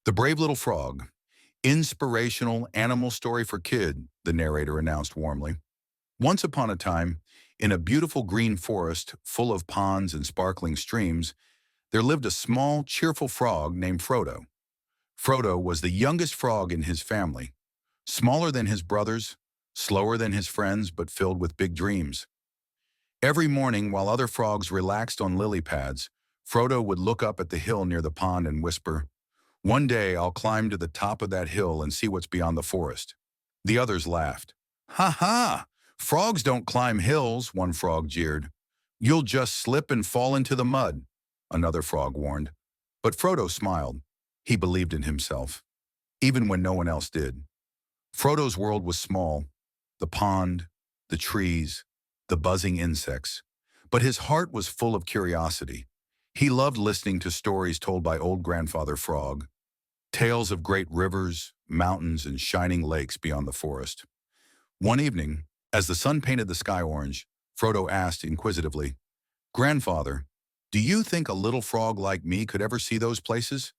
The Brave Little Frog, inspirational animal story for kid, the narrator announced warmly. Once upon a time, in a beautiful green forest full of ponds and sparkling streams, there lived a small, cheerful frog named Frodo. Frodo was the youngest frog in his family, smaller than his brothers, slower than his friends, but filled with big dreams. Every morning, while other frogs relaxed on lily pads, Frodo would look up at the hill near the pond and whisper, "One day I'll climb to the top of that hill and see what's beyond the forest." The others laughed. "Ha ha! Frogs don't climb hills," one frog jeered. "You'll just slip and fall into the mud," another frog warned. But Frodo smiled. He believed in himself, even when no one else did. Frodo's world was small, the pond, the trees, the buzzing insects. But his heart was full of curiosity. He loved listening to stories told by old Grandfather Frog, tales of great rivers, mountains, and shining lakes beyond the forest. One evening, as the sun painted the sky orange, Frodo asked inquisitively, "Grandfather, do you think a little frog like me could ever see those places?"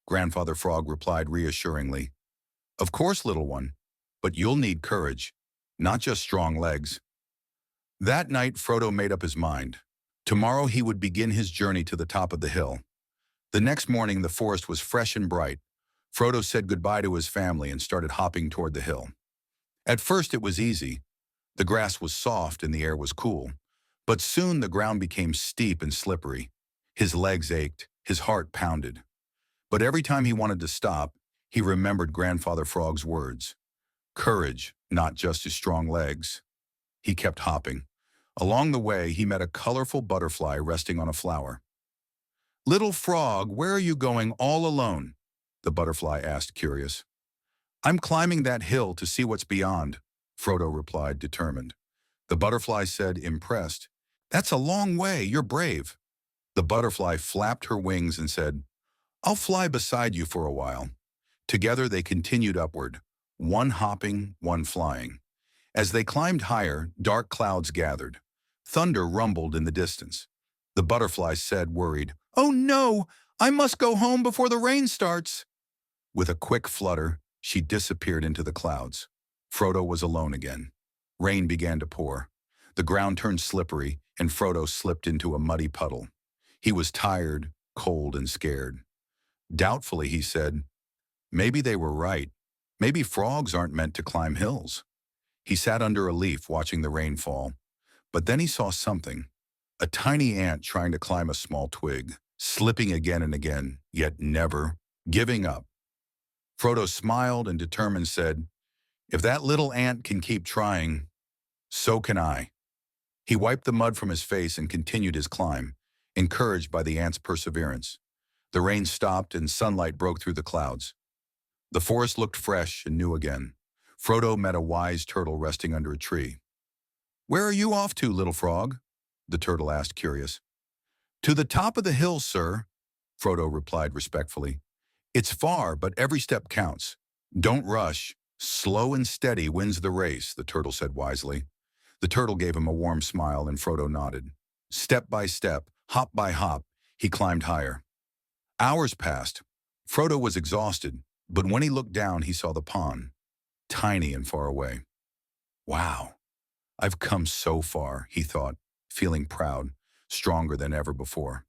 Grandfather Frog replied reassuringly, "Of course, little one, but you'll need courage, not just strong legs." That night, Frodo made up his mind. Tomorrow he would begin his journey to the top of the hill. The next morning, the forest was fresh and bright. Frodo said goodbye to his family and started hopping toward the hill. At first, it was easy. The grass was soft and the air was cool. But soon the ground became steep and slippery. His legs ached, his heart pounded. But every time he wanted to stop, he remembered Grandfather Frog's words. Courage, not just his strong legs. He kept hopping. Along the way, he met a colorful butterfly resting on a flower. "Little frog, where are you going all alone?" the butterfly asked, curious. "I'm climbing that hill to see what's beyond," Frodo replied, determined. The butterfly said, impressed, "That's a long way, you're brave." The butterfly flapped her wings and said, "I'll fly beside you for a while." Together they continued upward, one hopping, one flying. As they climbed higher, dark clouds gathered. Thunder rumbled in the distance. The butterfly said, worried, "Oh no, I must go home before the rain starts." With a quick flutter, she disappeared into the clouds. Frodo was alone again. Rain began to pour. The ground turned slippery, and Frodo slipped into a muddy puddle. He was tired, cold, and scared. Doubtfully, he said, "Maybe they were right. Maybe frogs aren't meant to climb hills." He sat under a leaf watching the rain fall. But then he saw something. A tiny ant trying to climb a small twig, slipping again and again, yet never giving up. Frodo smiled and determined said, "If that little ant can keep trying, so can I." He wiped the mud from his face and continued his climb, encouraged by the ant's perseverance. The rain stopped and sunlight broke through the clouds. The forest looked fresh and new again. Frodo met a wise turtle resting under a tree. "Where are you off to, little frog?" the turtle asked, curious. "To the top of the hill, sir," Frodo replied respectfully. "It's far, but every step counts. Don't rush. Slow and steady wins the race," the turtle said wisely. The turtle gave him a warm smile and Frodo nodded. Step by step, hop by hop, he climbed higher. Hours passed. Frodo was exhausted, but when he looked down, he saw the pond, tiny and far away. "Wow, I've come so far," he thought, feeling proud, stronger than ever before.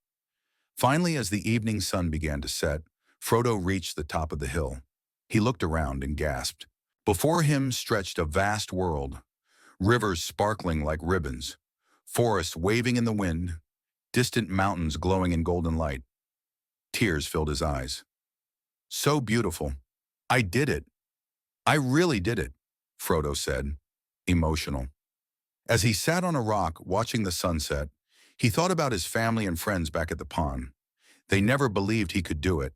Finally, as the evening sun began to set, Frodo reached the top of the hill. He looked around and gasped. Before him stretched a vast world, rivers sparkling like ribbons, forests waving in the wind, distant mountains glowing in golden light. Tears filled his eyes. "So beautiful. I did it. I really did it," Frodo said, emotional. As he sat on a rock watching the sunset, he thought about his family and friends back at the pond. They never believed he could do it,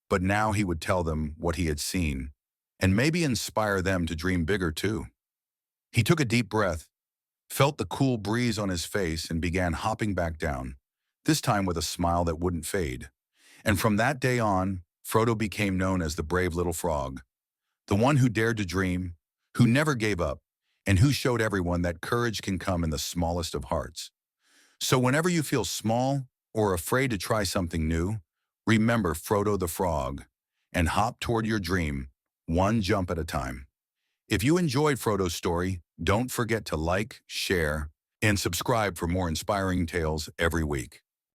but now he would tell them what he had seen, and maybe inspire them to dream bigger too. He took a deep breath, felt the cool breeze on his face, and began hopping back down, this time with a smile that wouldn't fade. And from that day on, Frodo became known as the brave little frog, the one who dared to dream, who never gave up, and who showed everyone that courage can come in the smallest of hearts. So whenever you feel small or afraid to try something new, remember Frodo the Frog and hop toward your dream, one jump at a time. If you enjoyed Frodo's story, don't forget to like, share, and subscribe for more inspiring tales every week.